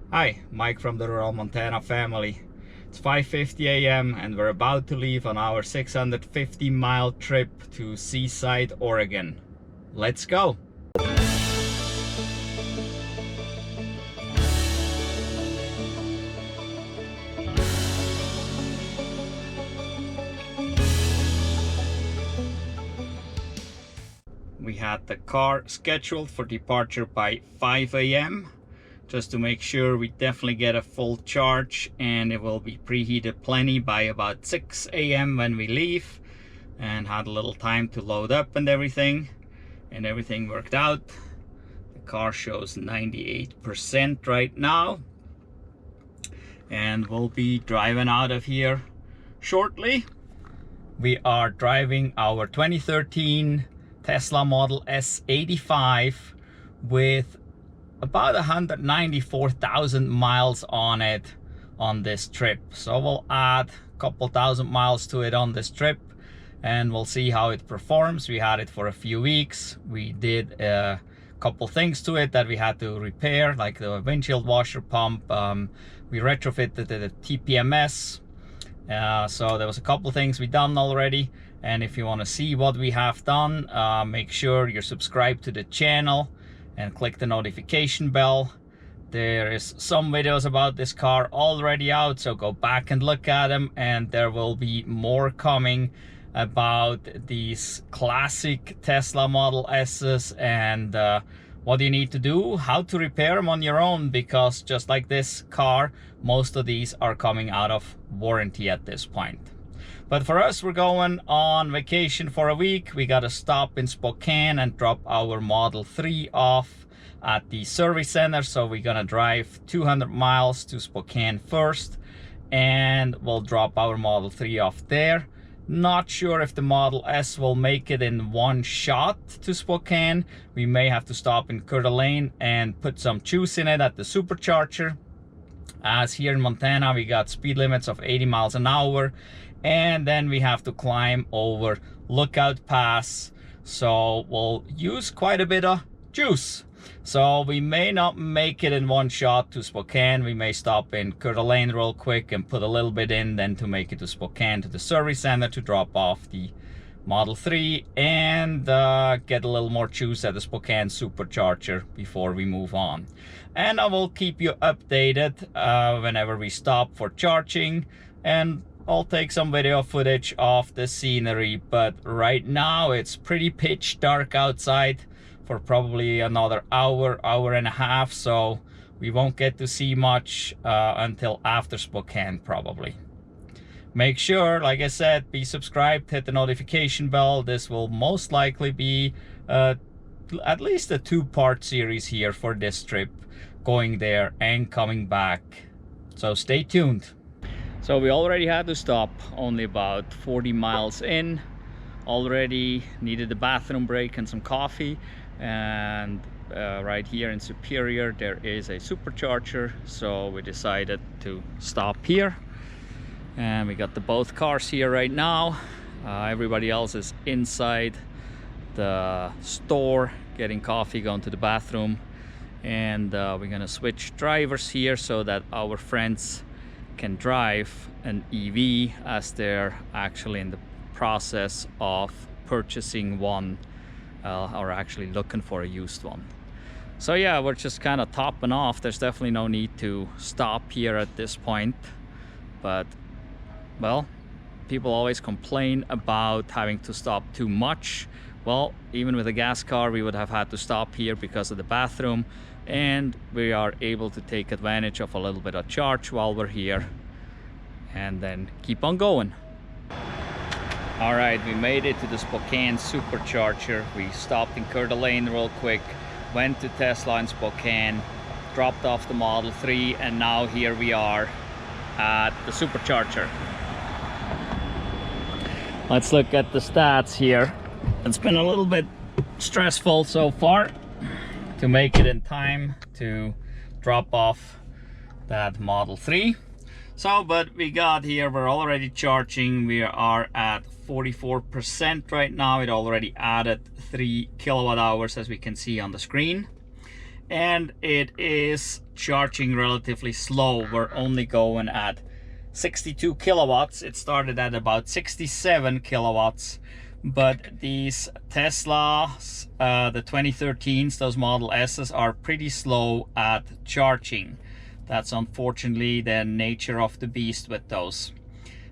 Hi, Mike from the Rural Montana family. It's 5:50 a.m. and we're about to leave on our 650-mile trip to Seaside, Oregon. Let's go! We had the car scheduled for departure by 5 a.m. just to make sure we definitely get a full charge, and it will be preheated plenty by about 6 a.m. when we leave, and had a little time to load up and everything worked out. The car shows 98% right now, and we'll be driving out of here shortly. We are driving our 2013 Tesla Model S 85 with about 194,000 miles on it on this trip. So we'll add a couple thousand miles to it on this trip and we'll see how it performs. We had it for a few weeks. We did a couple things to it that we had to repair, like the windshield washer pump. We retrofitted the TPMS. So there was a couple things we done already, and if you want to see what we have done, make sure you're subscribed to the channel and click the notification bell. There is some videos about this car already out, so go back and look at them, and there will be more coming about these classic Tesla Model S's and what you need to do, how to repair them on your own, because just like this car, most of these are coming out of warranty at this point. But for us, we're going on vacation for a week. We got to stop in Spokane and drop our Model 3 off at the service center. So we're gonna drive 200 miles to Spokane first, and we'll drop our Model 3 off there. Not sure if the Model S will make it in one shot to Spokane. We may have to stop in Coeur d'Alene and put some juice in it at the Supercharger, as here in Montana we got speed limits of 80 miles an hour, and then we have to climb over Lookout Pass, so we'll use quite a bit of juice. So we may not make it in one shot to Spokane. We may stop in Coeur d'Alene real quick and put a little bit in, then to make it to Spokane to the service center to drop off the Model 3 and get a little more juice at the Spokane Supercharger before we move on. And I will keep you updated whenever we stop for charging, and I'll take some video footage of the scenery. But right now it's pretty pitch dark outside for probably another hour and a half, so we won't get to see much until after Spokane probably. Make sure, like I said, be subscribed, hit the notification bell. This will most likely be at least a two-part series here for this trip, going there and coming back, so stay tuned. So we already had to stop, only about 40 miles in. Already needed a bathroom break and some coffee, and right here in Superior there is a Supercharger, so we decided to stop here. And we got both cars here right now. Everybody else is inside the store getting coffee, going to the bathroom, and we're gonna switch drivers here so that our friends can drive an EV, as they're actually in the process of purchasing one, or actually looking for a used one. So yeah, we're just kind of topping off. There's definitely no need to stop here at this point, but well, people always complain about having to stop too much. Well, even with a gas car we would have had to stop here because of the bathroom, and we are able to take advantage of a little bit of charge while we're here and then keep on going. All right, we made it to the Spokane Supercharger. We stopped in Coeur d'Alene real quick, went to Tesla in Spokane, dropped off the Model 3, and now here we are at the Supercharger. Let's look at the stats here. It's been a little bit stressful so far to make it in time to drop off that Model 3. So, but we got here, we're already charging. We are at 44% right now. It already added 3 kilowatt hours, as we can see on the screen. and it is charging relatively slow. We're only going at 62 kilowatts. It started at about 67 kilowatts, but these Teslas, the 2013s, those Model S's, are pretty slow at charging. That's unfortunately the nature of the beast with those.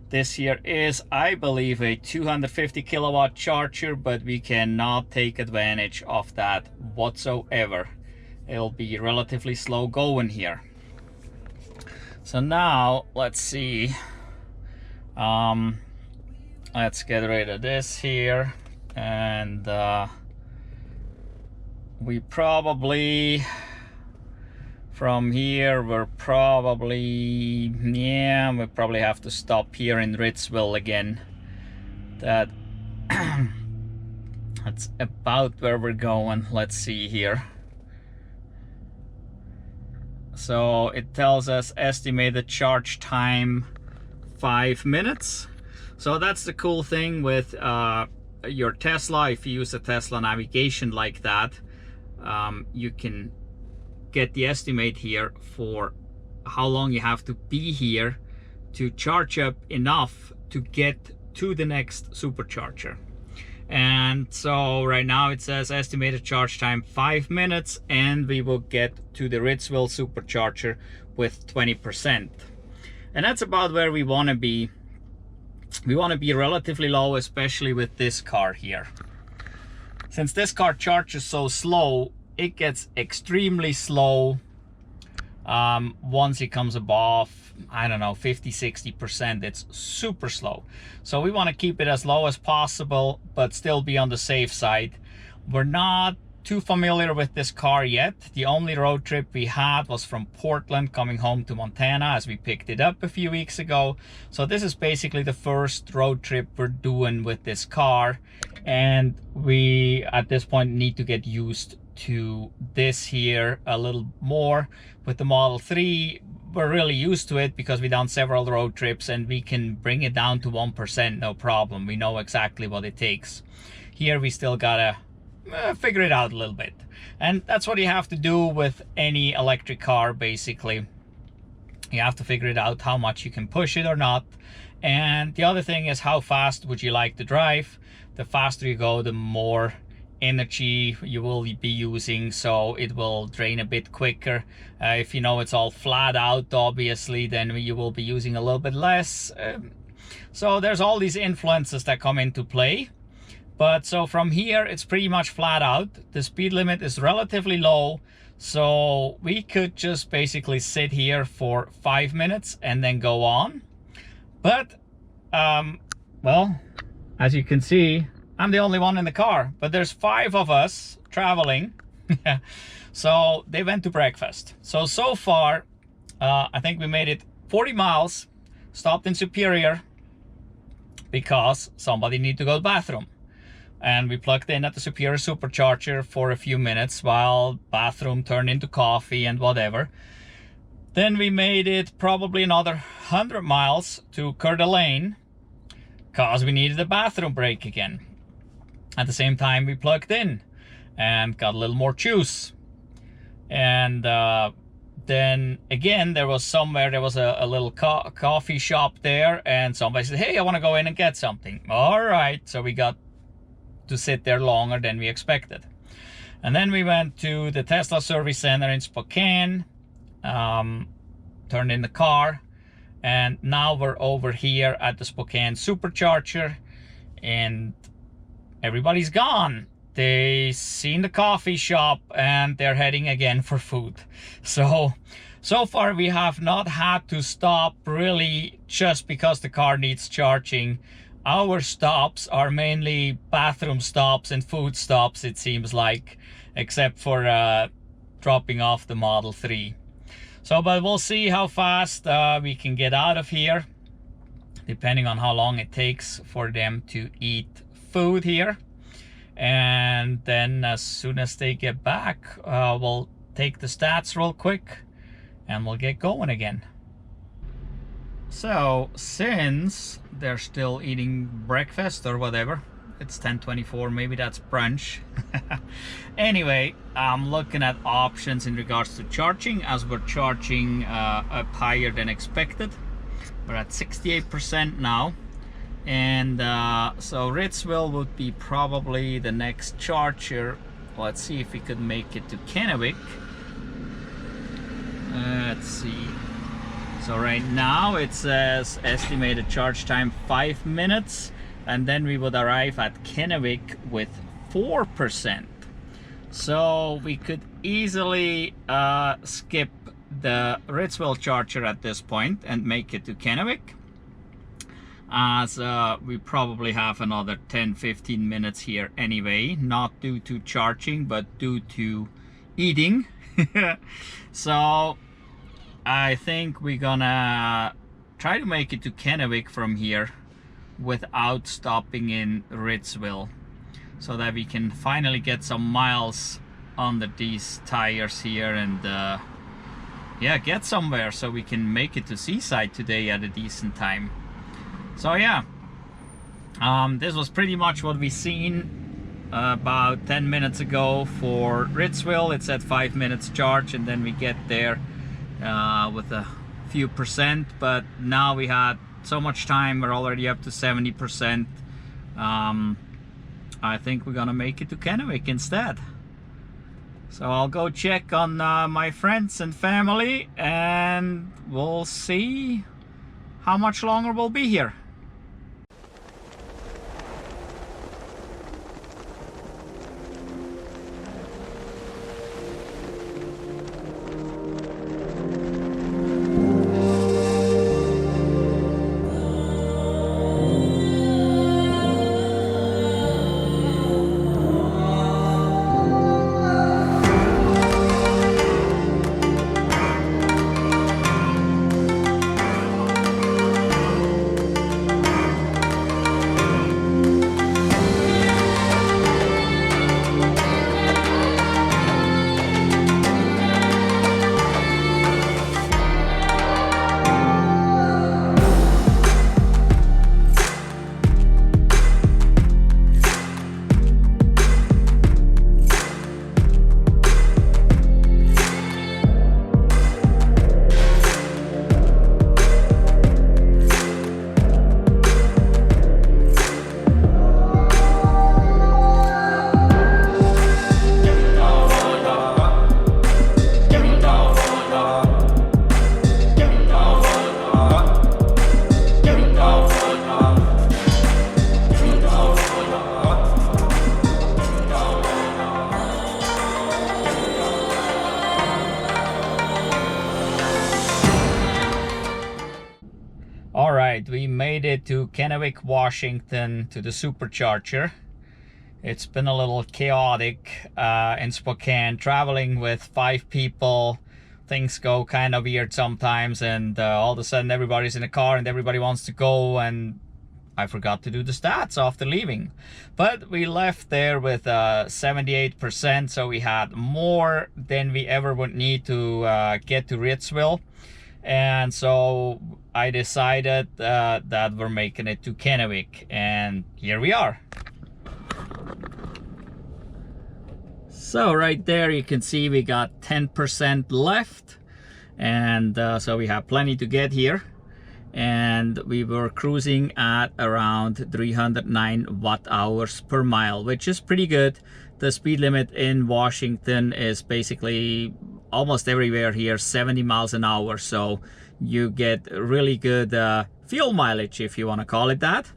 This here is, I believe, a 250 kilowatt charger, but we cannot take advantage of that whatsoever. It'll be relatively slow going here. So now let's see, let's get rid of this here, and we probably, from here, we probably have to stop here in Ritzville again. That's about where we're going. Let's see here. So it tells us estimated charge time 5 minutes. So that's the cool thing with your Tesla. If you use a Tesla navigation like that, you can get the estimate here for how long you have to be here to charge up enough to get to the next supercharger. And so right now it says estimated charge time 5 minutes, and we will get to the Ritzville supercharger with 20%. And that's about where we want to be. We want to be relatively low, especially with this car here. Since this car charges so slow, it gets extremely slow once it comes above, I don't know, 50-60%. It's super slow. So we want to keep it as low as possible, but still be on the safe side. We're not too familiar with this car yet. The only road trip we had was from Portland coming home to Montana, as we picked it up a few weeks ago. So this is basically the first road trip we're doing with this car, and we at this point need to get used to this here a little more. With the Model 3, we're really used to it because we've done several road trips and we can bring it down to 1%, no problem. We know exactly what it takes. Here we still gotta figure it out a little bit. And that's what you have to do with any electric car, basically. You have to figure it out how much you can push it or not. And the other thing is, how fast would you like to drive? The faster you go, the more energy you will be using, so it will drain a bit quicker. If you know it's all flat out, obviously, then you will be using a little bit less. So there's all these influences that come into play. But so from here, it's pretty much flat out. The speed limit is relatively low, so we could just basically sit here for 5 minutes and then go on. But well, as you can see, I'm the only one in the car, but there's 5 of us traveling. So they went to breakfast. So far, I think we made it 40 miles, stopped in Superior because somebody needed to go to the bathroom. And we plugged in at the Superior Supercharger for a few minutes while bathroom turned into coffee and whatever. Then we made it probably another 100 miles to Coeur d'Alene because we needed a bathroom break again. At the same time, we plugged in and got a little more juice. And then again, there was a little coffee shop there, and somebody said, hey, I want to go in and get something. All right, so we got to sit there longer than we expected. And then we went to the Tesla service center in Spokane, turned in the car, and now we're over here at the Spokane Supercharger, and everybody's gone. They seen the coffee shop and they're heading again for food. So far we have not had to stop really just because the car needs charging. Our stops are mainly bathroom stops and food stops, it seems like, except for dropping off the Model 3. So, but we'll see how fast we can get out of here, depending on how long it takes for them to eat food here. And then as soon as they get back, we'll take the stats real quick and we'll get going again. So since they're still eating breakfast or whatever, it's 10:24. Maybe that's brunch. Anyway, I'm looking at options in regards to charging, as we're charging up higher than expected. We're at 68% now, and so Ritzville would be probably the next charger. Let's see if we could make it to Kennewick. Let's see. So right now it says estimated charge time 5 minutes, and then we would arrive at Kennewick with 4%. So we could easily skip the Ritzville charger at this point and make it to Kennewick, as we probably have another 10-15 minutes here anyway, not due to charging but due to eating. So I think we're gonna try to make it to Kennewick from here without stopping in Ritzville, so that we can finally get some miles under these tires here and yeah, get somewhere so we can make it to Seaside today at a decent time. So yeah, this was pretty much what we seen about 10 minutes ago for Ritzville. It's at 5 minutes charge, and then we get there with a few percent, but now we had so much time, we're already up to 70%. I think we're gonna make it to Kennewick instead. So I'll go check on my friends and family, and we'll see how much longer we'll be here. We made it to Kennewick, Washington, to the Supercharger. It's been a little chaotic in Spokane, traveling with 5 people. Things go kind of weird sometimes, and all of a sudden everybody's in a car and everybody wants to go, and I forgot to do the stats after leaving. But we left there with 78%, so we had more than we ever would need to get to Ritzville. And so I decided that we're making it to Kennewick, and here we are. So right there you can see we got 10% left, and so we have plenty to get here. And we were cruising at around 309 watt-hours per mile, which is pretty good. The speed limit in Washington is basically almost everywhere here 70 miles an hour, so you get really good fuel mileage, if you want to call it that.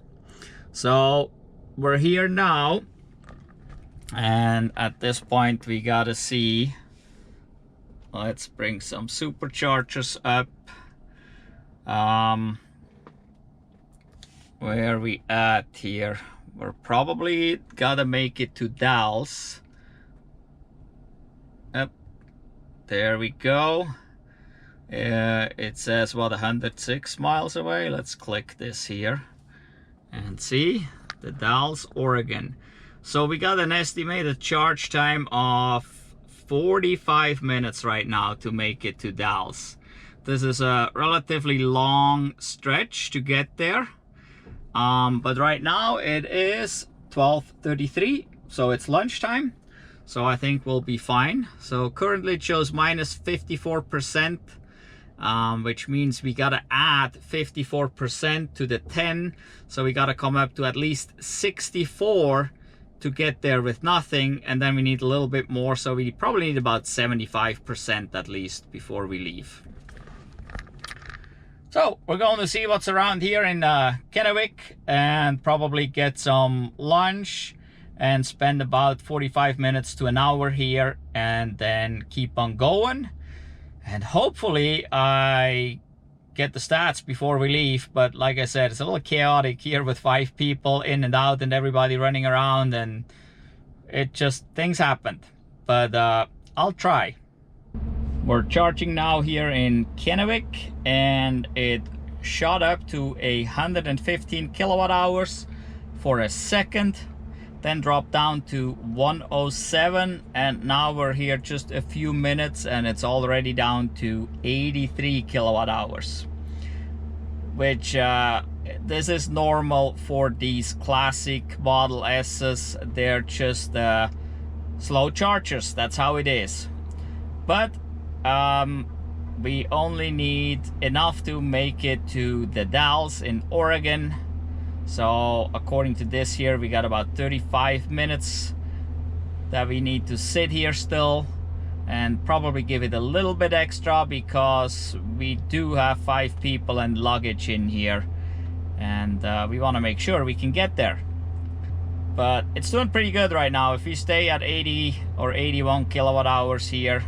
So we're here now, and at this point we gotta see, let's bring some superchargers up. Where we at here? We're probably gotta make it to Dalles. Yep, there we go. It says what, 106 miles away. Let's click this here and see the Dalles, Oregon. So we got an estimated charge time of 45 minutes right now to make it to Dalles. This is a relatively long stretch to get there, but right now it is 12:33, so it's lunchtime. So I think we'll be fine. So currently it shows minus 54%, which means we gotta add 54% to the 10. So we gotta come up to at least 64 to get there with nothing, and then we need a little bit more. So we probably need about 75% at least before we leave. So we're going to see what's around here in Kennewick and probably get some lunch and spend about 45 minutes to an hour here and then keep on going. And hopefully I get the stats before we leave. But like I said, it's a little chaotic here with 5 people in and out and everybody running around, and it just, things happened. But I'll try. We're charging now here in Kennewick, and it shot up to 115 kilowatt hours for a second, then dropped down to 107, and now we're here just a few minutes and it's already down to 83 kilowatt hours, which this is normal for these classic Model S's. They're just slow chargers, that's how it is. But we only need enough to make it to the Dalles in Oregon. So according to this here, we got about 35 minutes that we need to sit here still, and probably give it a little bit extra because we do have 5 people and luggage in here, and we want to make sure we can get there. But it's doing pretty good right now. If we stay at 80 or 81 kilowatt hours here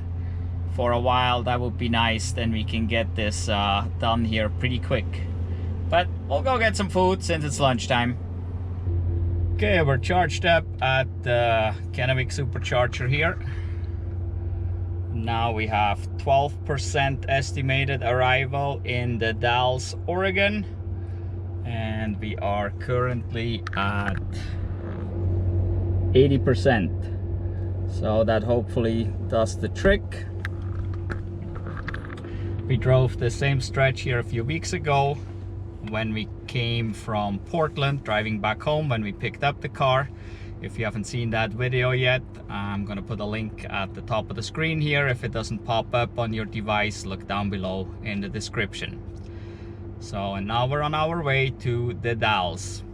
for a while, that would be nice. Then we can get this done here pretty quick. But we'll go get some food since it's lunchtime. Okay, we're charged up at the Kennewick Supercharger here. Now we have 12% estimated arrival in the Dalles, Oregon. And we are currently at 80%. So that hopefully does the trick. We drove the same stretch here a few weeks ago when we came from Portland, driving back home when we picked up the car. If you haven't seen that video yet, I'm gonna put a link at the top of the screen here. If it doesn't pop up on your device, look down below in the description. So, and now we're on our way to the Dalles.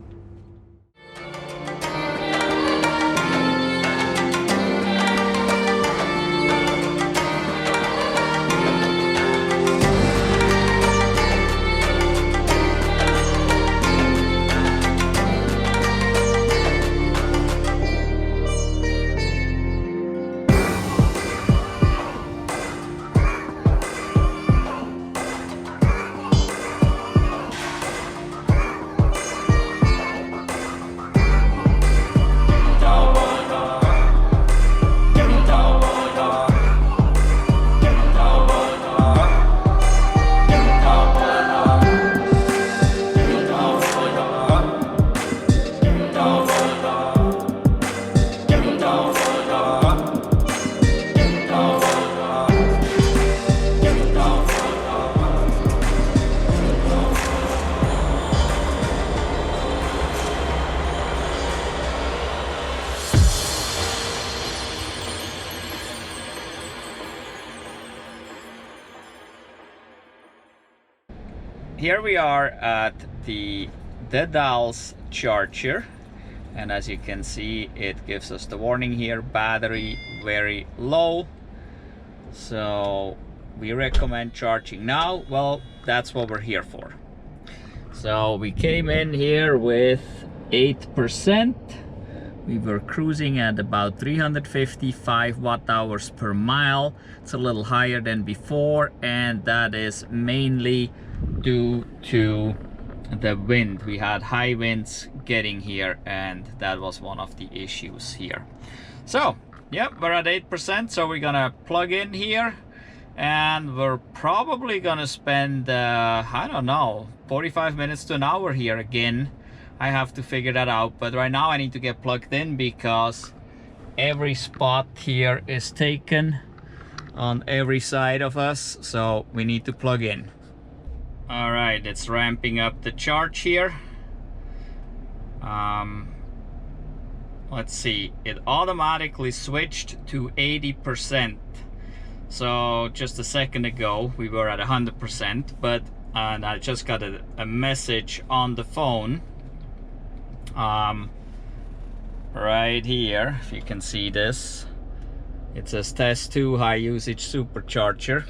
Here we are at the Dalles charger, and as you can see, it gives us the warning here, battery very low. So we recommend charging now. Well, that's what we're here for. So we came in here with 8%. We were cruising at about 355 watt hours per mile. It's a little higher than before, and that is mainly due to the wind. We had high winds getting here, and that was one of the issues here. So yeah, we're at 8%, so we're gonna plug in here, and we're probably gonna spend I don't know, 45 minutes to an hour here again. I have to figure that out, but right now I need to get plugged in because every spot here is taken on every side of us, so we need to plug in. All right, it's ramping up the charge here. let's see, it automatically switched to 80%. So just a second ago we were at 100%, but and I just got a message on the phone right here, if you can see this. It says test 2 high usage supercharger,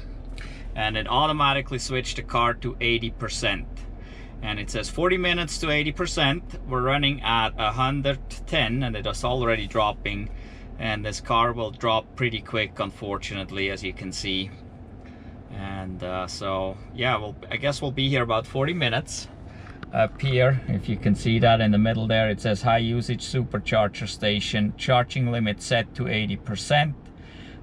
and it automatically switched the car to 80%. And it says 40 minutes to 80%. We're running at 110 and it is already dropping, and this car will drop pretty quick, unfortunately, as you can see. And so yeah, I guess we'll be here about 40 minutes. Up here, if you can see that in the middle there, it says high usage supercharger station, charging limit set to 80%,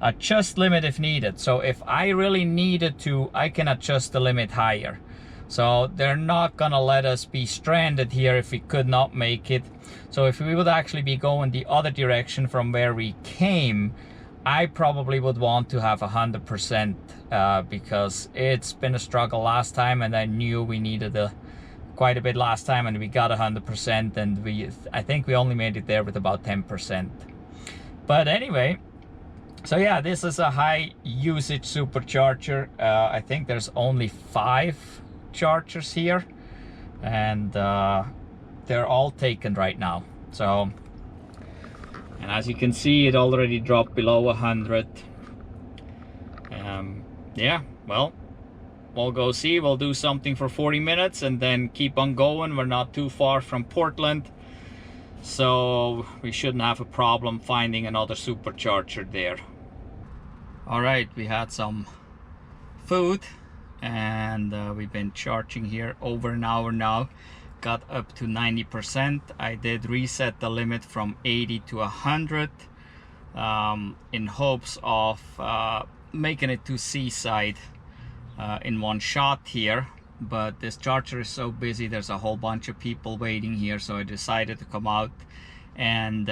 adjust limit if needed. So if I really needed to, I can adjust the limit higher. So they're not gonna let us be stranded here if we could not make it. So if we would actually be going the other direction from where we came, I probably would want to have 100% because it's been a struggle last time, and I knew we needed quite a bit last time, and we got 100%, and I think we only made it there with about 10%. But anyway, so yeah, this is a high usage supercharger. I think there's only 5 chargers here, and they're all taken right now. So, and as you can see, it already dropped below 100. Yeah, well, we'll go see. We'll do something for 40 minutes and then keep on going. We're not too far from Portland, so we shouldn't have a problem finding another supercharger there. All right, we had some food, and we've been charging here over an hour now. Got up to 90%. I did reset the limit from 80 to 100 in hopes of making it to Seaside in one shot here, but this charger is so busy, there's a whole bunch of people waiting here, so I decided to come out and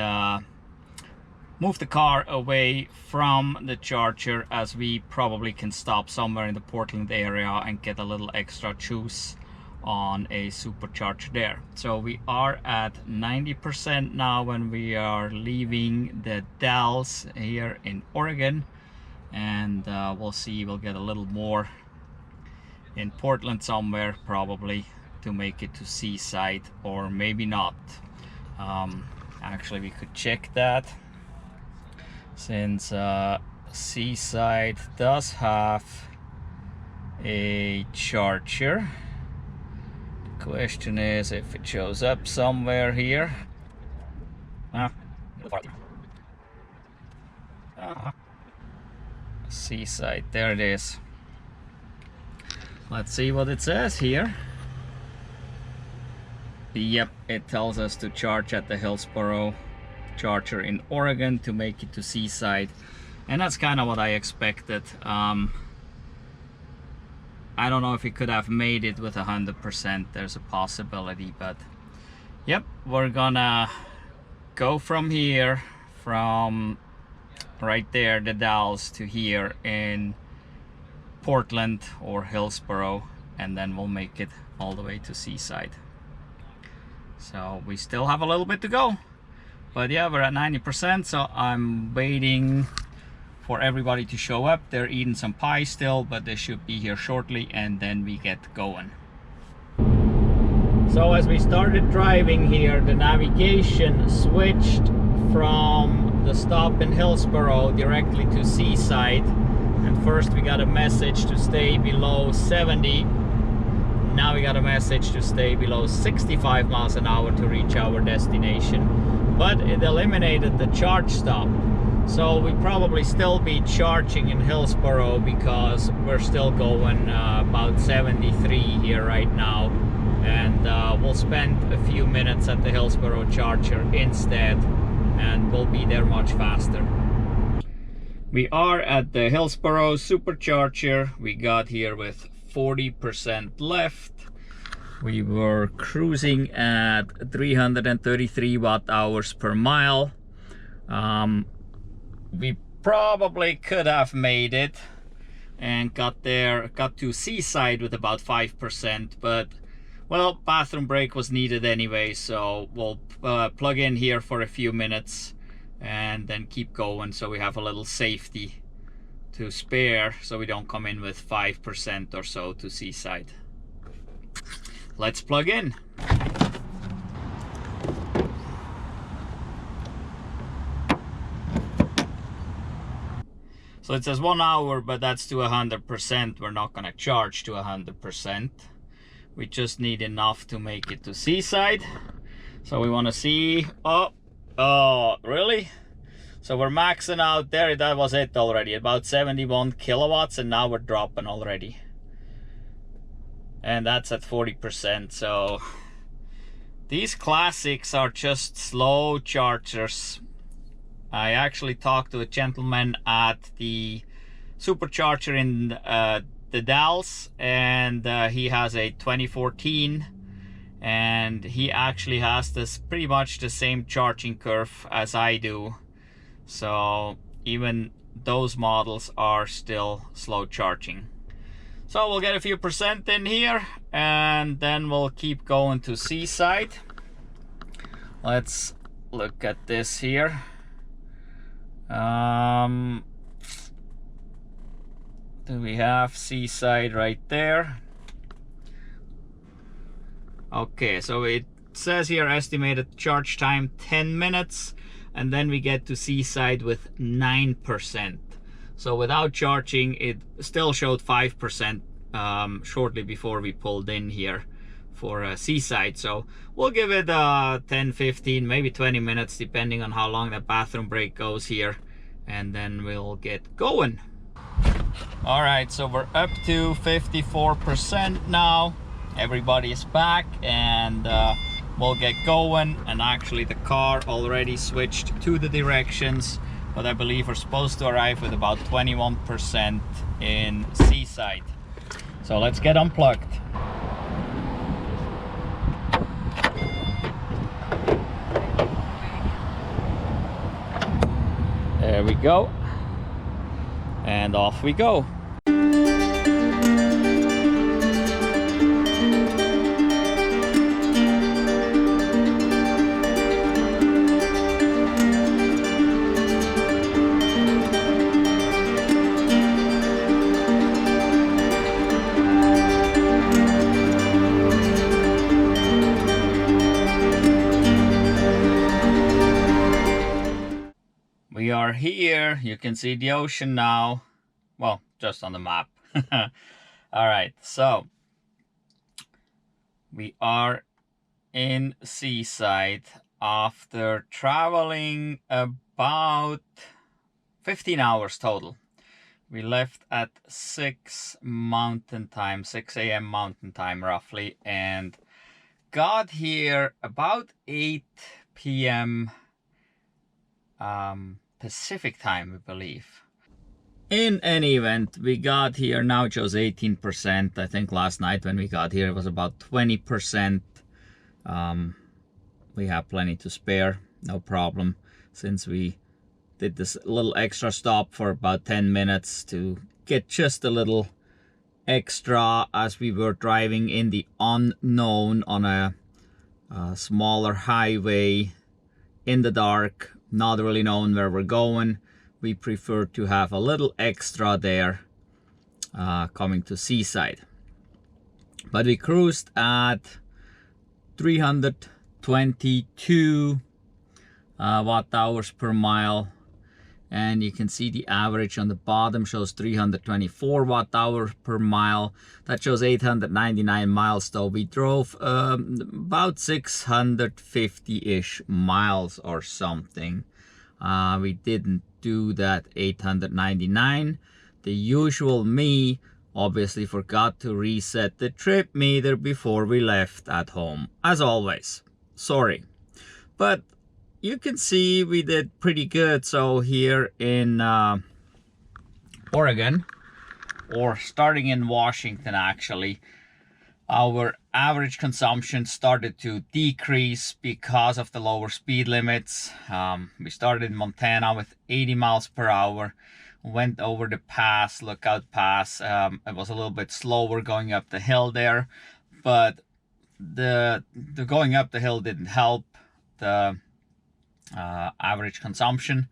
move the car away from the charger, as we probably can stop somewhere in the Portland area and get a little extra juice on a supercharger there. So we are at 90% now when we are leaving the Dalles here in Oregon, and we'll see, we'll get a little more in Portland somewhere probably to make it to Seaside, or maybe not. Actually, we could check that, since Seaside does have a charger. The question is if it shows up somewhere here. Seaside, there it is. Let's see what it says here. Yep, it tells us to charge at the Hillsboro Charger in Oregon to make it to Seaside, and that's kind of what I expected. I don't know if we could have made it with 100%. There's a possibility, but yep, we're gonna go from here, from right there, the Dalles, to here in Portland or Hillsboro, and then we'll make it all the way to Seaside. So we still have a little bit to go, but yeah, we're at 90%. So I'm waiting for everybody to show up. They're eating some pie still, but they should be here shortly, and then we get going. So as we started driving here, the navigation switched from the stop in Hillsboro directly to Seaside. And first we got a message to stay below 70. Now we got a message to stay below 65 miles an hour to reach our destination. But it eliminated the charge stop. So we probably still be charging in Hillsboro, because we're still going about 73 here right now. And we'll spend a few minutes at the Hillsboro Charger instead, and we'll be there much faster. We are at the Hillsboro Supercharger. We got here with 40% left. We were cruising at 333 watt hours per mile. We probably could have made it and got to Seaside with about 5%, but Well, bathroom break was needed anyway, so we'll plug in here for a few minutes and then keep going, so we have a little safety to spare, so we don't come in with 5% or so to Seaside. Let's plug in. So it says 1 hour, but that's to 100%. We're not gonna charge to 100%. We just need enough to make it to Seaside. So we wanna see, oh, really? So we're maxing out there, that was it already, about 71 kilowatts, and now we're dropping already. And that's at 40%, so these classics are just slow chargers. I actually talked to a gentleman at the Supercharger in the Dalles, and he has a 2014, and he actually has this pretty much the same charging curve as I do. So even those models are still slow charging. So we'll get a few percent in here, and then we'll keep going to Seaside. Let's look at this here. Do we have Seaside right there? Okay, so it says here estimated charge time 10 minutes, and then we get to Seaside with 9%. So without charging, it still showed 5% shortly before we pulled in here for Seaside. So we'll give it 10, 15, maybe 20 minutes, depending on how long that bathroom break goes here, and then we'll get going. All right, so we're up to 54% now. Everybody is back, and we'll get going. And actually the car already switched to the directions, but I believe we're supposed to arrive with about 21% in Seaside. So let's get unplugged. There we go, and off we go. We are here. You can see the ocean now. Well, just on the map. All right, so we are in Seaside after traveling about 15 hours total. We left at 6 mountain time, 6 a.m. mountain time roughly, and got here about 8 p.m. Pacific time, I believe. In any event, we got here, now it shows 18%. I think last night when we got here it was about 20%. We have plenty to spare, no problem, since we did this little extra stop for about 10 minutes to get just a little extra as we were driving in the unknown on a smaller highway in the dark, not really knowing where we're going. We prefer to have a little extra there coming to Seaside. But we cruised at 322 watt hours per mile, and you can see the average on the bottom shows 324 watt hours per mile. That shows 899 miles though. We drove about 650-ish miles or something. We didn't do that 899. The usual me obviously forgot to reset the trip meter before we left at home, as always. Sorry. But you can see we did pretty good. So here in Oregon, or starting in Washington actually, our average consumption started to decrease because of the lower speed limits. We started in Montana with 80 miles per hour, went over the pass, Lookout Pass. It was a little bit slower going up the hill there, but the going up the hill didn't help the average consumption.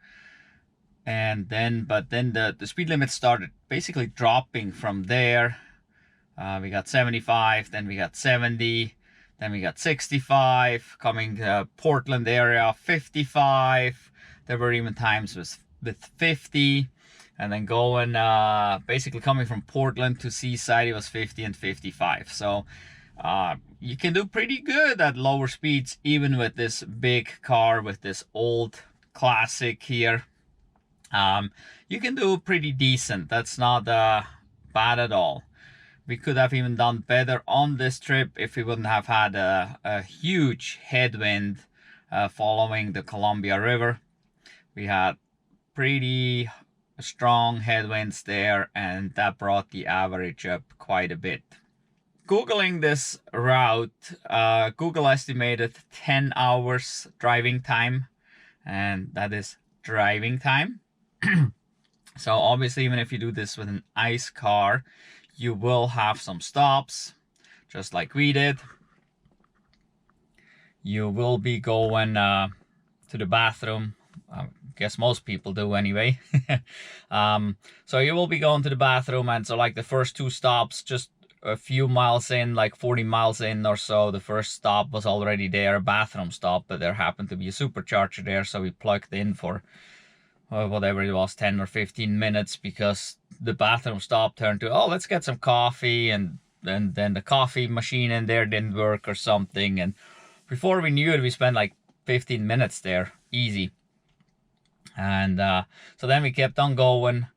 And then, but then the speed limit started basically dropping from there. We got 75, then we got 70, then we got 65, coming to Portland area, 55. There were even times with 50, and then going, basically coming from Portland to Seaside, it was 50 and 55. So you can do pretty good at lower speeds, even with this big car, with this old classic here. You can do pretty decent. That's not bad at all. We could have even done better on this trip if we wouldn't have had a huge headwind following the Columbia River. We had pretty strong headwinds there, and that brought the average up quite a bit. Googling this route, Google estimated 10 hours driving time, and that is driving time. So obviously, even if you do this with an ICE car, you will have some stops, just like we did. You will be going to the bathroom. I guess most people do anyway. So you will be going to the bathroom, and so like the first two stops, just a few miles in, like 40 miles in or so, the first stop was already there, a bathroom stop, but there happened to be a supercharger there, so we plugged in for whatever it was, 10 or 15 minutes, because the bathroom stop turned to, oh, let's get some coffee, and then the coffee machine in there didn't work or something, and before we knew it, we spent like 15 minutes there, easy. And so then we kept on going,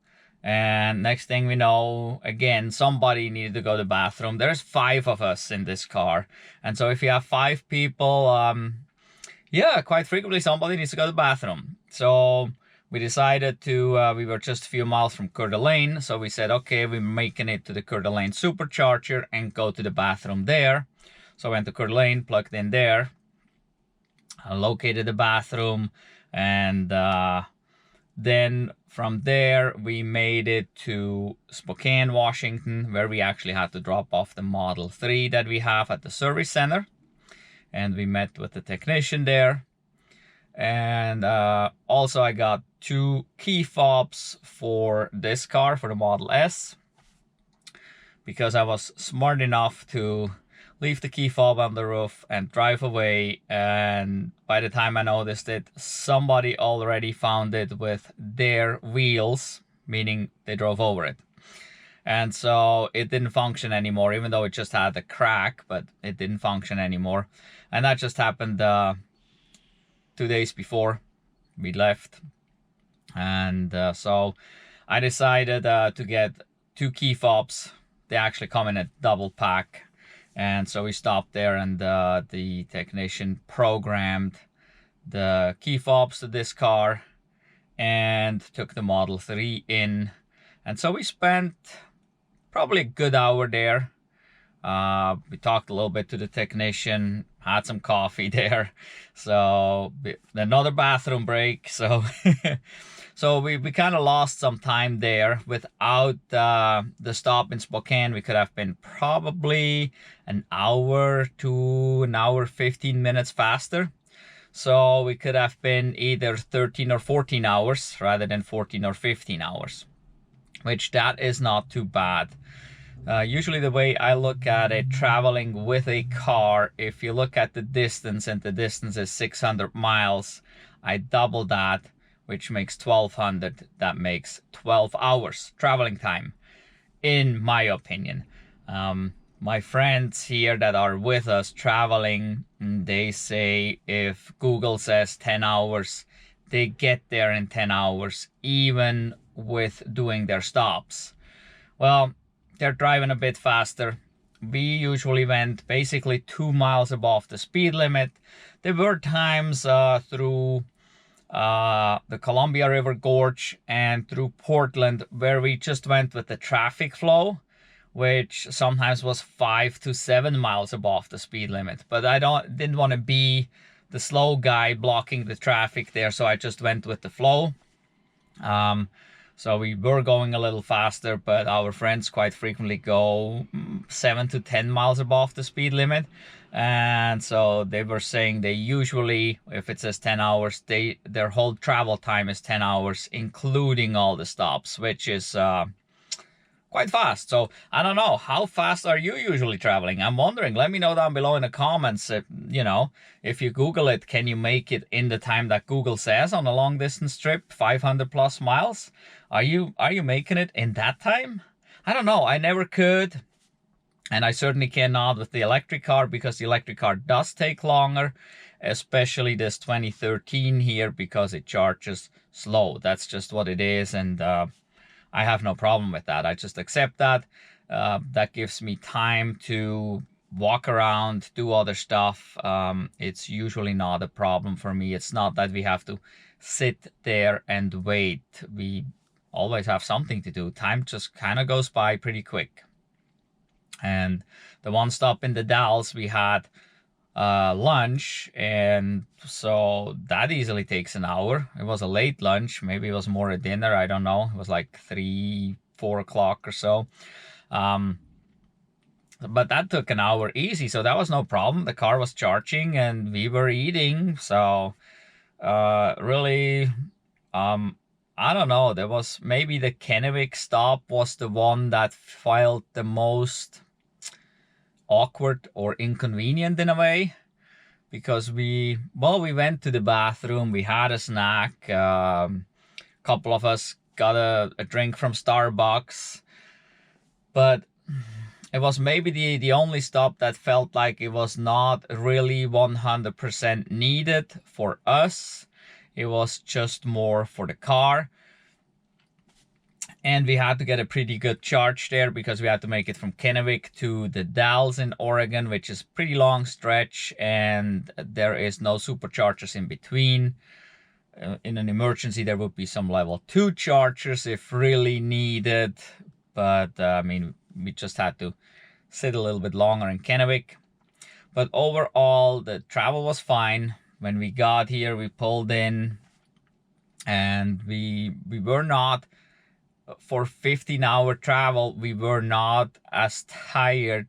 and next thing we know, again, somebody needed to go to the bathroom. There's 5 of us in this car, and so if you have 5 people, yeah, quite frequently somebody needs to go to the bathroom. So we decided to, we were just a few miles from Coeur d'Alene, so we said, okay, we're making it to the Coeur d'Alene Supercharger and go to the bathroom there. So I went to Coeur d'Alene, plugged in there, located the bathroom, and then from there we made it to Spokane, Washington, where we actually had to drop off the Model 3 that we have at the service center. And we met with the technician there. And also I got 2 key fobs for this car, for the Model S, because I was smart enough to leave the key fob on the roof and drive away, and by the time I noticed it, somebody already found it with their wheels, meaning they drove over it. And so it didn't function anymore, even though it just had a crack, but it didn't function anymore. And that just happened 2 days before we left. And so I decided to get 2 key fobs. They actually come in a double pack. And so we stopped there, and the technician programmed the key fobs to this car and took the Model 3 in. And so we spent probably a good hour there. We talked a little bit to the technician, had some coffee there. So another bathroom break. So so we kind of lost some time there. Without the stop in Spokane, we could have been probably an hour to an hour 15 minutes faster. So we could have been either 13 or 14 hours rather than 14 or 15 hours, which that is not too bad. Usually the way I look at it, traveling with a car, if you look at the distance, and the distance is 600 miles, I double that, which makes 1,200. That makes 12 hours traveling time, in my opinion. My friends here that are with us traveling, they say if Google says 10 hours, they get there in 10 hours, even with doing their stops. Well, they're driving a bit faster. We usually went basically 2 miles above the speed limit. There were times through the Columbia River Gorge and through Portland where we just went with the traffic flow, which sometimes was 5 to 7 miles above the speed limit. But I didn't want to be the slow guy blocking the traffic there, so I just went with the flow. So we were going a little faster, but our friends quite frequently go 7 to 10 miles above the speed limit. And so they were saying they usually, if it says 10 hours, their whole travel time is 10 hours, including all the stops, which is quite fast. So I don't know, how fast are you usually traveling? I'm wondering. Let me know down below in the comments. You know, if you Google it, can you make it in the time that Google says on a long distance trip, 500 plus miles? Are you making it in that time? I don't know. I never could. And I certainly cannot with the electric car, because the electric car does take longer, especially this 2013 here, because it charges slow. That's just what it is. And I have no problem with that. I just accept that. That gives me time to walk around, do other stuff. It's usually not a problem for me. It's not that we have to sit there and wait. We always have something to do. Time just kind of goes by pretty quick. And the one stop in the Dalles, we had lunch, and so that easily takes an hour. It was a late lunch, maybe it was more a dinner, I don't know. It was like 3-4 o'clock or so, but that took an hour easy, so that was no problem. The car was charging and we were eating. So really, I don't know, there was maybe the Kennewick stop was the one that felt the most awkward or inconvenient in a way, because we went to the bathroom, we had a snack, couple of us got a drink from Starbucks, but it was maybe the only stop that felt like it was not really 100% needed for us. It was just more for the car. And we had to get a pretty good charge there, because we had to make it from Kennewick to the Dalles in Oregon, which is a pretty long stretch, and there is no superchargers in between. In an emergency, there would be some level 2 chargers if really needed, but I mean, we just had to sit a little bit longer in Kennewick. But overall, the travel was fine. When we got here, we pulled in, and we were not, for 15-hour travel, we were not as tired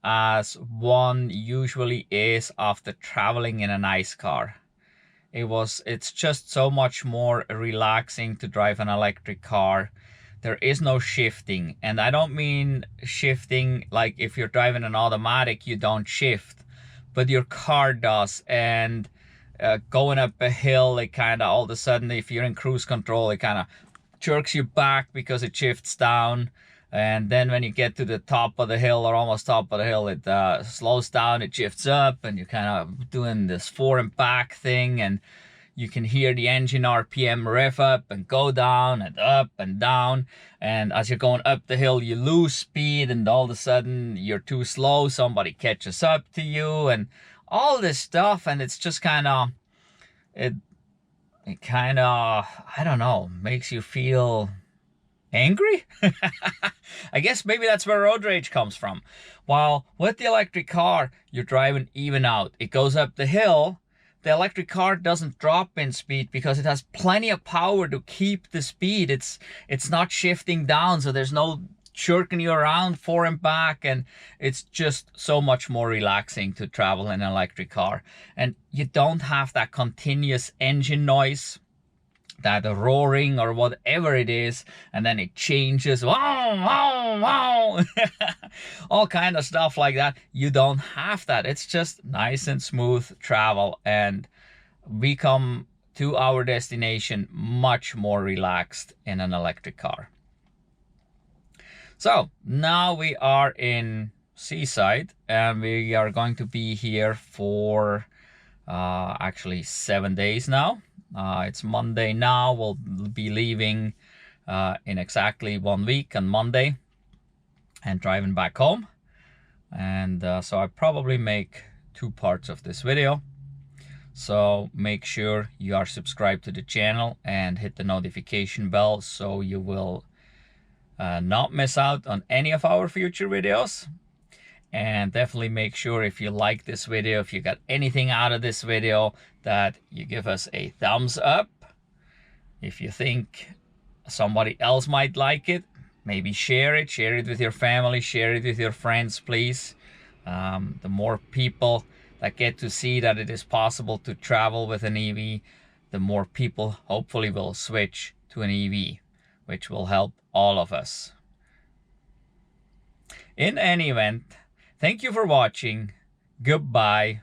as one usually is after traveling in a nice car. It's just so much more relaxing to drive an electric car. There is no shifting, and I don't mean shifting like if you're driving an automatic you don't shift, but your car does. And going up a hill, it kind of all of a sudden, if you're in cruise control, it kind of jerks you back because it shifts down. And then when you get to the top of the hill, or almost top of the hill, it slows down, it shifts up, and you're kind of doing this forward and back thing, and you can hear the engine RPM rev up and go down and up and down. And as you're going up the hill, you lose speed, and all of a sudden you're too slow, somebody catches up to you, and all this stuff. And it's just kind of, it kind of, I don't know, makes you feel angry. I guess maybe that's where road rage comes from. While with the electric car, you're driving even out. It goes up the hill. The electric car doesn't drop in speed because it has plenty of power to keep the speed. It's not shifting down, so there's no jerking you around forward and back, and it's just so much more relaxing to travel in an electric car. And you don't have that continuous engine noise, that roaring or whatever it is, and then it changes, wow, wow, wow. All kind of stuff like that. You don't have that. It's just nice and smooth travel, and we come to our destination much more relaxed in an electric car. So now we are in Seaside, and we are going to be here for actually 7 days now. It's Monday now. We'll be leaving in exactly 1 week on Monday and driving back home. And so I probably make 2 parts of this video. So make sure you are subscribed to the channel and hit the notification bell so you will not miss out on any of our future videos. And definitely make sure, if you like this video, if you got anything out of this video, that you give us a thumbs up. If you think somebody else might like it, maybe share it with your family, share it with your friends, please. The more people that get to see that it is possible to travel with an EV, the more people hopefully will switch to an EV, which will help all of us. In any event, thank you for watching. Goodbye.